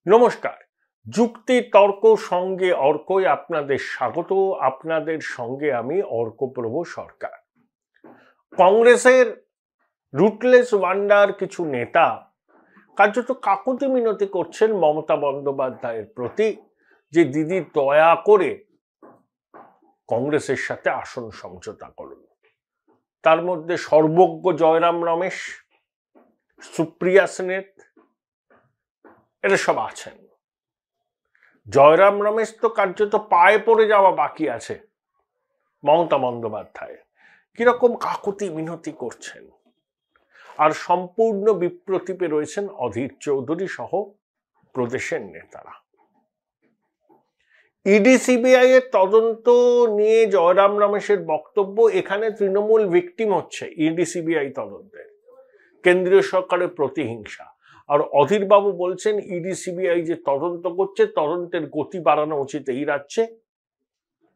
নমস্কার। যুক্তি তর্ক সঙ্গে অর্কই আপনাদের স্বাগত। আপনাদের সঙ্গে আমি অর্কপ্রভ সরকার। কংগ্রেসের রুটলেস ওয়ান্ডার কিছু নেতা কার্যত কাকুতি মিনতি করছেন মমতা বন্দ্যোপাধ্যায়ের প্রতি যে দিদি দয়া করে কংগ্রেসের সাথে আসন সমঝোতা করুন। তার মধ্যে সর্বজ্ঞ জয়রাম রমেশ, সুপ্রিয়া সেনেট এরা সব আছেন। জয়রাম রমেশ তো কার্যত পায়ে পড়ে যাওয়া বাকি আছে মমতা বন্দ্যোপাধ্যায়, কিরকম কাকুতি মিনতি করছেন। আর সম্পূর্ণ বিপ্রতীপে রয়েছেন অধীর চৌধুরী সহ প্রদেশের নেতারা। ইডি সিবিআই এর তদন্ত নিয়ে জয়রাম রমেশের বক্তব্য, এখানে তৃণমূল ভিকটিম হচ্ছে ইডি সিবিআই তদন্তে, কেন্দ্রীয় সরকারের প্রতিহিংসা। আর অধীর বাবু বলছেন ইডি সিবিআই যে তদন্ত করছে তদন্তের গতি বাড়ানো উচিত এই রাজ্যে।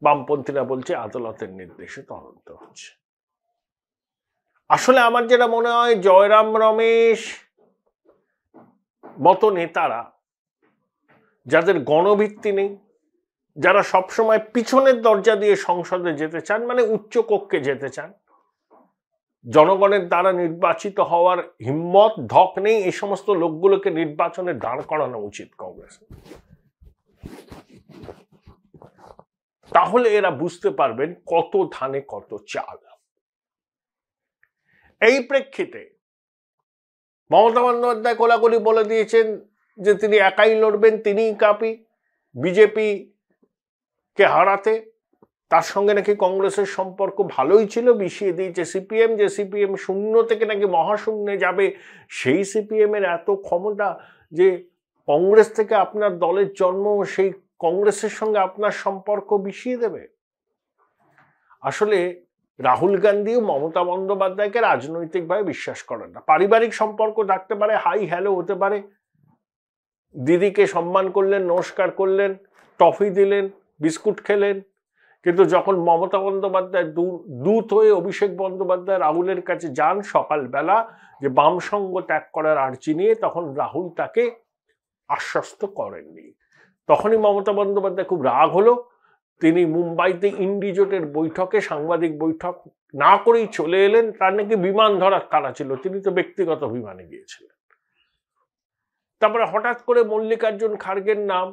বামপন্থীরা বলছে আদালতের নির্দেশে তদন্ত হচ্ছে। আসলে আমার যেটা মনে হয়, জয়রাম রমেশ মতো নেতারা যাদের গণভিত্তি নেই, যারা সবসময় পিছনের দরজা দিয়ে সংসদে যেতে চান, মানে উচ্চ কক্ষে যেতে চান, জনগণের দ্বারা নির্বাচিত হওয়ার হিম্মত ধক নেই, এই সমস্ত লোকগুলোকে নির্বাচনে দাঁড় করানো উচিত কংগ্রেস। তাহলে এরা বুঝতে পারবেন কত ধানে কত চাল। এই প্রেক্ষিতে মমতা বন্দ্যোপাধ্যায় কোলাকুলি বলে দিয়েছেন যে তিনি একাই লড়বেন, তিনিই কাপি বিজেপি কে হারাতে। তার সঙ্গে নাকি কংগ্রেসের সম্পর্ক ভালোই ছিল, বিষিয়ে দিয়েছে সিপিএম, যে সিপিএম শূন্য থেকে নাকি মহাশূন্যে যাবে। সেই সিপিএম এর এত ক্ষমতা যে কংগ্রেস থেকে আপনার দলের জন্ম, সেই কংগ্রেসের সঙ্গে আপনার সম্পর্ক বিষিয়ে দেবে। আসলে রাহুল গান্ধীও মমতা বন্দ্যোপাধ্যায়কে রাজনৈতিকভাবে বিশ্বাস করেন না। পারিবারিক সম্পর্ক থাকতে পারে, হাই হ্যালো হতে পারে, দিদিকে সম্মান করলেন, নমস্কার করলেন, টফি দিলেন, বিস্কুট খেলেন, কিন্তু যখন মমতা বন্দ্যোপাধ্যায় দূত হয়ে অভিষেক বন্দ্যোপাধ্যায় রাহুলের কাছে যান সকালবেলা যে বাম সঙ্গ ত্যাগ করার আর্জি নিয়ে, তখন রাহুল তাকে আশ্বস্ত করেননি। তখনই মমতা বন্দ্যোপাধ্যায় খুব রাগ হলো। তিনি মুম্বাইতে ইন্ডিজোটের বৈঠকে, সাংবাদিক বৈঠক না করেই চলে এলেন। তার নাকি বিমান ধরার তাড়া ছিল, তিনি তো ব্যক্তিগত বিমানে গিয়েছিলেন। তারপরে হঠাৎ করে মল্লিকার্জুন খাড়গের নাম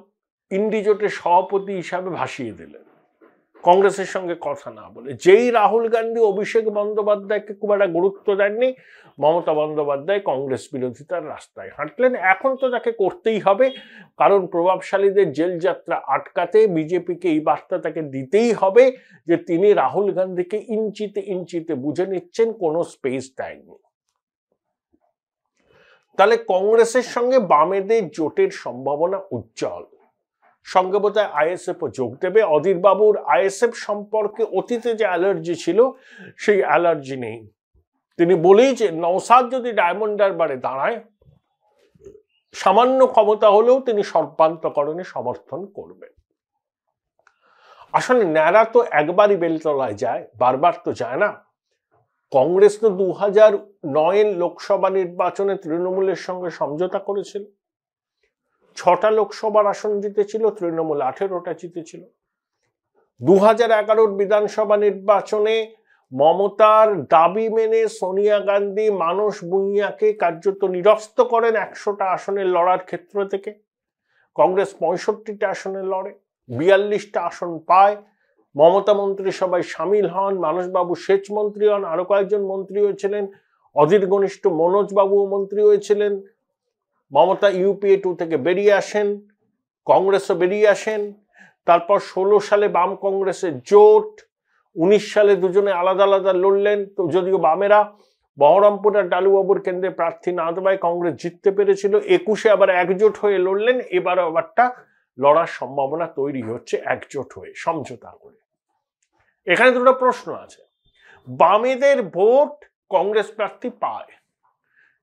ইন্ডিজোটের সভাপতি হিসাবে ভাসিয়ে দিলেন, কংগ্রেসের সঙ্গে কথা না বলে। যেই রাহুল গান্ধী অভিষেক বন্দ্যোপাধ্যায়কে খুব একটা গুরুত্ব দেননি, মমতা বন্দ্যোপাধ্যায় কংগ্রেস বিরোধিতার রাস্তায় হাঁটলেন। এখন তো তাকে করতেই হবে, কারণ প্রভাবশালীদের জেল যাত্রা আটকাতে বিজেপিকে এই বার্তা তাকে দিতেই হবে যে তিনি রাহুল গান্ধীকে ইঞ্চিতে ইঞ্চিতে বুঝে নিচ্ছেন, কোনো স্পেস দেয়নি। তাহলে কংগ্রেসের সঙ্গে বামেদের জোটের সম্ভাবনা উজ্জ্বল। সঙ্গে বোধহয় আইএসএফ ও যোগ দেবে। অধীর বাবুর আইএসএফ সম্পর্কে অতীতে যে অ্যালার্জি ছিল, সেই অ্যালার্জি নেই। তিনি বলেই যে নওশাদ যদি ডায়মন্ড হারবারে দাঁড়ায়, সামান্য ক্ষমতা হলেও তিনি সর্বান্তকরণে সমর্থন করবেন। আসলে ন্যাড়া তো একবারই বেলতলায় যায়, বারবার তো যায় না। কংগ্রেস তো 2009 লোকসভা নির্বাচনে তৃণমূলের সঙ্গে সমঝোতা করেছিল। 6টা লোকসভার আসন জিতেছিল, তৃণমূল 18টা জিতেছিল। 2011 বিধানসভা নির্বাচনে মমতার দাবি মেনে সোনিয়া গান্ধী মানস ভূঁইয়াকে কার্যত নিরস্ত করেন 100টা আসনের লড়ার ক্ষেত্র থেকে। কংগ্রেস 65টা আসনে লড়ে, 42টা আসন পায়। মমতা মন্ত্রিসভায় সামিল হন, মানসবাবু সেচ মন্ত্রী হন, আরো কয়েকজন মন্ত্রী হয়েছিলেন, অধীর ঘনিষ্ঠ মনোজ বাবুও মন্ত্রী হয়েছিলেন। মমতা ইউপিএ 2 থেকে বেরিয়ে আসেন, কংগ্রেসও বেরিয়ে আসেন। তারপর 16 সালে বাম কংগ্রেসের জোট, 19 সালে দুজনে আলাদা আলাদা লড়লেন। তো যদিও বামেরা বহরমপুরের ডালুবাবুর কেন্দ্রে প্রার্থী না দেওয়ায় কংগ্রেস জিততে পেরেছিল। 21-এ আবার একজোট হয়ে লড়লেন। এবারও আবারটা লড়ার সম্ভাবনা তৈরি হচ্ছে একজোট হয়ে, সমঝোতা করে। এখানে দুটো প্রশ্ন আছে। বামেদের ভোট কংগ্রেস প্রার্থী পায়,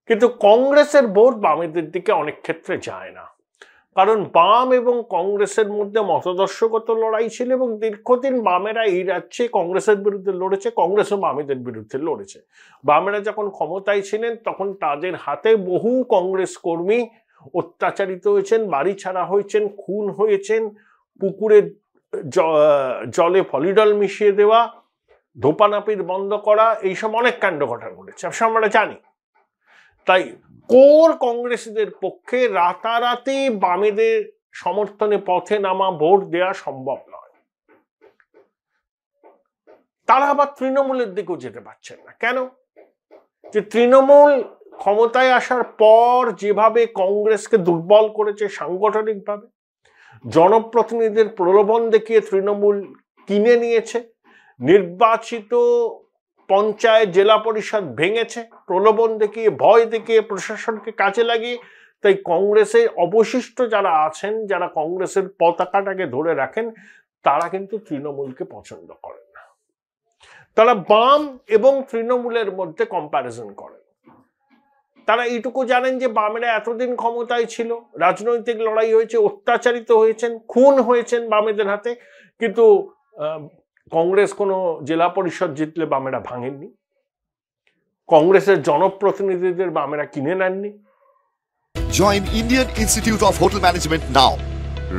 কিন্তু কংগ্রেসের ভোট বামেদের দিকে অনেক ক্ষেত্রে যায় না, কারণ বাম এবং কংগ্রেসের মধ্যে মতাদর্শগত লড়াই ছিল এবং দীর্ঘদিন বামেরা এই রাজ্যে কংগ্রেসের বিরুদ্ধে লড়েছে, কংগ্রেসও বামেদের বিরুদ্ধে লড়েছে। বামেরা যখন ক্ষমতায় ছিলেন তখন তাদের হাতে বহু কংগ্রেস কর্মী অত্যাচারিত হয়েছেন, বাড়ি ছাড়া হয়েছেন, খুন হয়েছেন, পুকুরের জলে পলিডল মিশিয়ে দেওয়া, ধোপানাপির বন্ধ করা, এইসব অনেক কাণ্ড ঘটনা ঘটেছে, সব আমরা জানি। তাই কোর কংগ্রেসীদের পক্ষে রাতারাতি বামেদের সমর্থনে পথে নামা, ভোট দেওয়া সম্ভব নয়। তারা আবার তৃণমূলের দিকেও যেতে পারছেন না। কেন? যে তৃণমূল ক্ষমতায় আসার পর যেভাবে কংগ্রেসকে দুর্বল করেছে সাংগঠনিকভাবে, জনপ্রতিনিধিদের প্রলোভন দেখিয়ে তৃণমূল কিনে নিয়েছে, নির্বাচিত পঞ্চায়েত জেলা পরিষদ ভেঙেছে প্রলোভন দেখিয়ে, ভয় দেখিয়ে, প্রশাসনকে কাজে লাগিয়ে। তাই কংগ্রেসের অবশিষ্ট যারা আছেন, যারা কংগ্রেসের পতাকাটাকে ধরে রাখেন, তারা কিন্তু তৃণমূলকে পছন্দ করেন না। তারা বাম এবং তৃণমূলের মধ্যে কম্প্যারিজন করেন। তারা এইটুকু জানেন যে বামেরা এতদিন ক্ষমতায় ছিল, রাজনৈতিক লড়াই হয়েছে, অত্যাচারিত হয়েছেন, খুন হয়েছেন বামেদের হাতে, কিন্তু কংগ্রেস কোনো জেলা পরিষদ জিতলে বামেরা ভাঙেননি, কংগ্রেসের জনপ্রতিনিধিদের বামেরা কিনে নেননি। Join Indian Institute of Hotel Management now.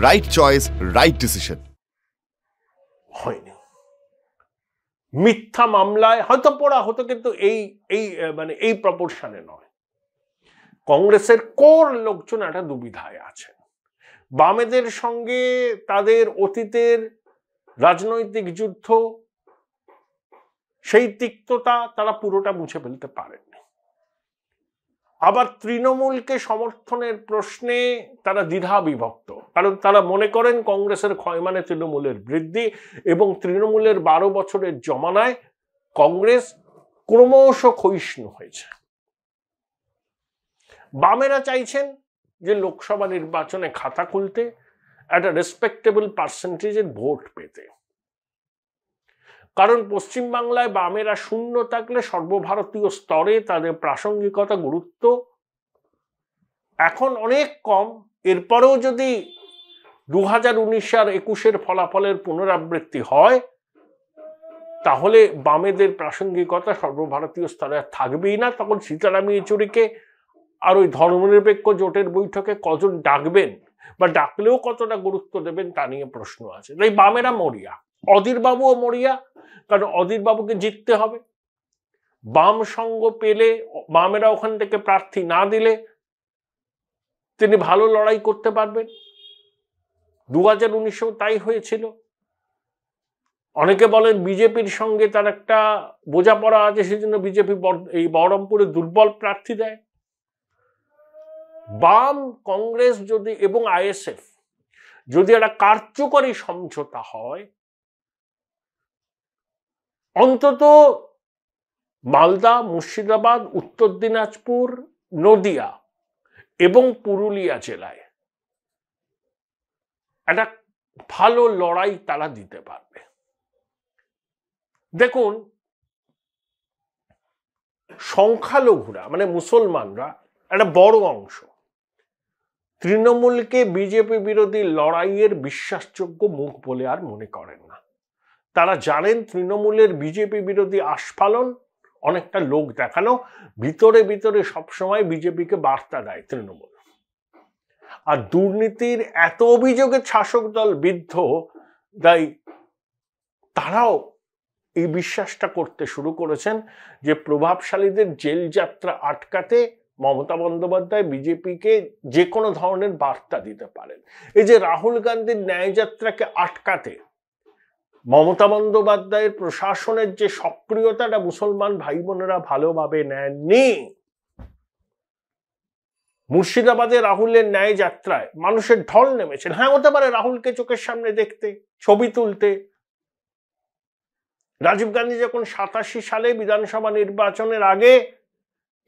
Right choice, right decision. হয়নি। মিথ্যা মামলায় হয়তো পড়া হতো, কিন্তু এই প্রপোর্শনে নয়। কংগ্রেসের কোর লোকজন একটা দুবিধায় আছেন। বামেদের সঙ্গে তাদের অতীতের রাজনৈতিক যুদ্ধ, সেই তিক্ততা তারা পুরোটা মুছে ফেলতে পারেননি। আবার তৃণমূলকে সমর্থনের প্রশ্নে তারা দ্বিধা বিভক্ত, কারণ তারা মনে করেন কংগ্রেসের ক্ষয় মানে তৃণমূলের বৃদ্ধি, এবং তৃণমূলের 12 বছরের জমানায় কংগ্রেস ক্রমশ ক্ষয়িষ্ণু হয়েছে। বামেরা চাইছেন যে লোকসভা নির্বাচনে খাতা খুলতে, একটা রেসপেক্টেবল পার্সেন্টেজের ভোট পেতে। কারণ পশ্চিমবাংলায় বামেরা শূন্য থাকলে সর্বভারতীয় স্তরে তাদের প্রাসঙ্গিকতা, গুরুত্ব এখন অনেক কম। এরপরেও যদি 2019 আর 21-এর ফলাফলের পুনরাবৃত্তি হয়, তাহলে বামেদের প্রাসঙ্গিকতা সর্বভারতীয় স্তরে থাকবেই না। তখন সীতারাম ইয়েচুরিকে আর ওই ধর্মনিরপেক্ষ জোটের বৈঠকে কজন ডাকবেন, বা ডাকলেও কতটা গুরুত্ব দেবেন, তা নিয়ে প্রশ্ন আছে। তাই বামেরা মরিয়া, অধীরবাবুও মরিয়া, কারণ অধীরবাবুকে জিততে হবে। বাম সঙ্গ পেলে, বামেরা ওখান থেকে প্রার্থী না দিলে তিনি ভালো লড়াই করতে পারবেন। 2019-এও তাই হয়েছিল। অনেকে বলেন বিজেপির সঙ্গে তার একটা বোঝাপড়া আছে, সেজন্য বিজেপি এই বহরমপুরে দুর্বল প্রার্থী দেয়। বাম, কংগ্রেস যদি এবং আইএসএফ যদি একটা কার্যকরী সমঝোতা হয়, অন্তত মালদা, মুর্শিদাবাদ, উত্তর দিনাজপুর, নদিয়া এবং পুরুলিয়া জেলায় একটা ভালো লড়াই তারা দিতে পারবে। দেখুন, সংখ্যালঘুরা মানে মুসলমানরা একটা বড় অংশ তৃণমূলকে বিজেপি বিরোধী লড়াইয়ের বিশ্বাসযোগ্য মুখ বলে আর মনে করেন না। তারা জানেন তৃণমূলের বিজেপি বিরোধী আস্ফালন অনেকটা লোক দেখানো, ভিতরে ভিতরে সবসময় বিজেপিকে বার্তা দেয় তৃণমূল। আর দুর্নীতির এত অভিযোগে শাসক দল বিদ্ধ, তাই তারাও এই বিশ্বাসটা করতে শুরু করেছেন যে প্রভাবশালীদের জেল যাত্রা আটকাতে মমতা বন্দ্যোপাধ্যায় বিজেপিকে যে কোনো ধরনের বার্তা দিতে পারেন। এই যে রাহুল গান্ধীর ন্যায়যাত্রাকে আটকাতে মমতা বন্দ্যোপাধ্যায়ের প্রশাসনের যে সক্রিয়তাটা মুসলমান ভাই বোনেরা ভালোভাবে নেননি। মুর্শিদাবাদে রাহুলের ন্যায় যাত্রায় মানুষের ঢল নেমেছেন। হ্যাঁ, হতে পারে রাহুলকে চোখের সামনে দেখতে, ছবি তুলতে। রাজীব গান্ধী যখন 87 সালে বিধানসভা নির্বাচনের আগে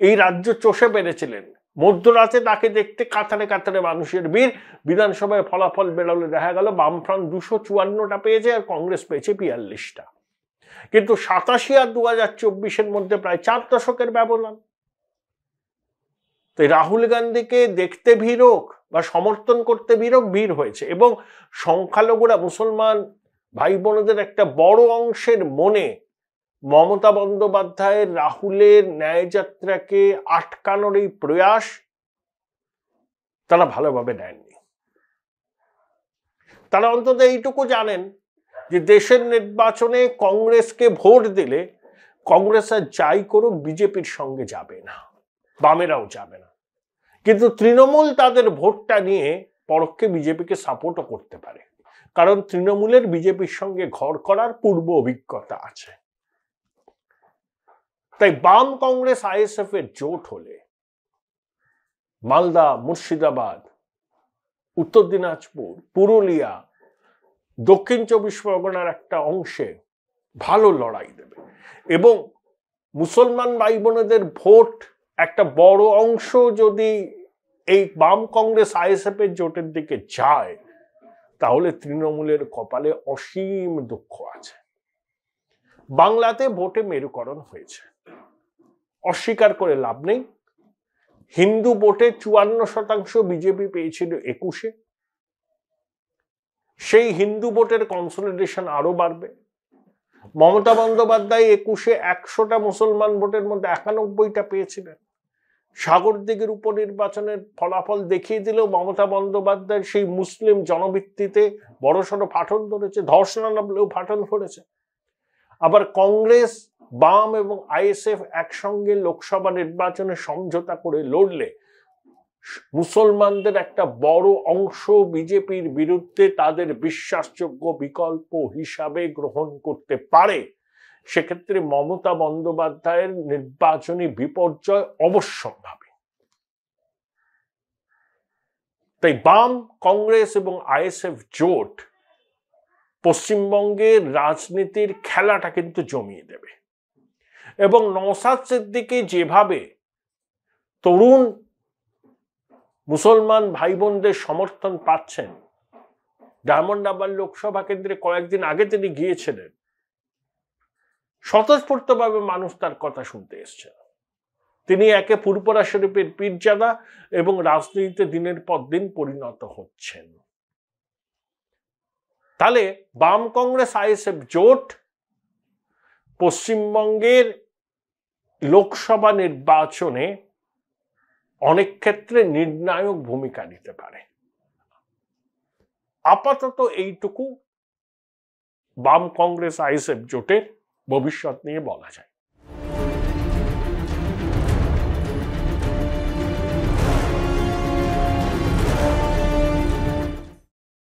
এই রাজ্য চষে পেরেছিলেন, মধ্যরাতে তাকে দেখতে কাতারে কাতারে মানুষের ভিড়। বিধানসভায় ফলাফল বেরোলে দেখা গেল বামফ্রন্ট 254টা পেয়েছে আর কংগ্রেস পেয়েছে 42টা। কিন্তু 87 আর 2024-এর মধ্যে প্রায় 4 দশকের ব্যবধান। তাই রাহুল গান্ধীকে দেখতে ভিড় হোক বা সমর্থন করতে ভিড় হয়েছে, এবং সংখ্যালঘুরা মুসলমান ভাই বোনদের একটা বড় অংশের মনে মমতা বন্দ্যোপাধ্যায়ের রাহুলের ন্যায়যাত্রাকে আটকানোর এই প্রয়াস তারা ভালোভাবে নেননি। তারা অন্তত এইটুকু জানেন যে দেশের নির্বাচনে কংগ্রেসকে ভোট দিলে কংগ্রেস আর যাই করুক বিজেপির সঙ্গে যাবে না, বামেরাও যাবে না, কিন্তু তৃণমূল তাদের ভোটটা নিয়ে পরোক্ষে বিজেপিকে সাপোর্টও করতে পারে, কারণ তৃণমূলের বিজেপির সঙ্গে ঘর করার পূর্ব অভিজ্ঞতা আছে। তাই বাম কংগ্রেস আইএসএফ এর জোট হলে মালদা, মুর্শিদাবাদ, উত্তর দিনাজপুর, পুরুলিয়া, দক্ষিণ 24 পরগনার একটা অংশে ভালো লড়াই দেবে, এবং মুসলমান ভাই বোনেদের ভোট একটা বড় অংশ যদি এই বাম কংগ্রেস আইএসএফ এর জোটের দিকে যায়, তাহলে তৃণমূলের কপালে অসীম দুঃখ আছে। বাংলাতে ভোটে মেরুকরণ হয়েছে, অস্বীকার করে লাভ নেই। হিন্দু ভোটে 54% বিজেপি পেয়েছিল 21-এ। সেই হিন্দু ভোটের কনসলিডেশন আরো বাড়বে। মমতা বন্দ্যোপাধ্যায় 21-এ 100টা মুসলমান ভোটের মধ্যে 91টা পেয়েছিলেন। সাগরদিঘির উপনির্বাচনের ফলাফল দেখিয়ে দিলেও মমতা বন্দ্যোপাধ্যায়ের সেই মুসলিম জনভিত্তিতে বড়সড় ফাটল ধরেছে, ধর্ষণ নামলেও ফাটল ধরেছে। আবার কংগ্রেস, বাম এবং আইএসএফ একসঙ্গে লোকসভা নির্বাচনে সমঝোতা করে লড়লে মুসলমানদের একটা বড় অংশ বিজেপির বিরুদ্ধে তাদের বিশ্বাসযোগ্য বিকল্প হিসাবে গ্রহণ করতে পারে। সেক্ষেত্রে মমতা বন্দ্যোপাধ্যায়ের নির্বাচনী বিপর্যয় অবশ্যম্ভাবী। তাই বাম, কংগ্রেস এবং আইএসএফ জোট পশ্চিমবঙ্গের রাজনীতির খেলাটা কিন্তু জমিয়ে দেবে, এবং নওশাদ সিদ্দিকী যেভাবে তরুণ মুসলমান ভাই বোনদের সমর্থন পাচ্ছেন, ডায়মন্ড হারবার লোকসভা কেন্দ্রে কয়েকদিন আগে তিনি গিয়েছিলেন, স্বতঃস্ফূর্তভাবে মানুষ তার কথা শুনতে এসছেন। তিনি একে ফুরফুরা শরীফের পীরজাদা এবং রাজনীতিতে দিনের পর দিন পরিণত হচ্ছেন। তাহলে বাম কংগ্রেস আইএসএফ জোট পশ্চিমবঙ্গের লোকসভা নির্বাচনে অনেক ক্ষেত্রে নির্ণায়ক ভূমিকা নিতে পারে। আপাতত এইটুকু বাম কংগ্রেস আইএসএফ জোটের ভবিষ্যৎ নিয়ে বলা যায়।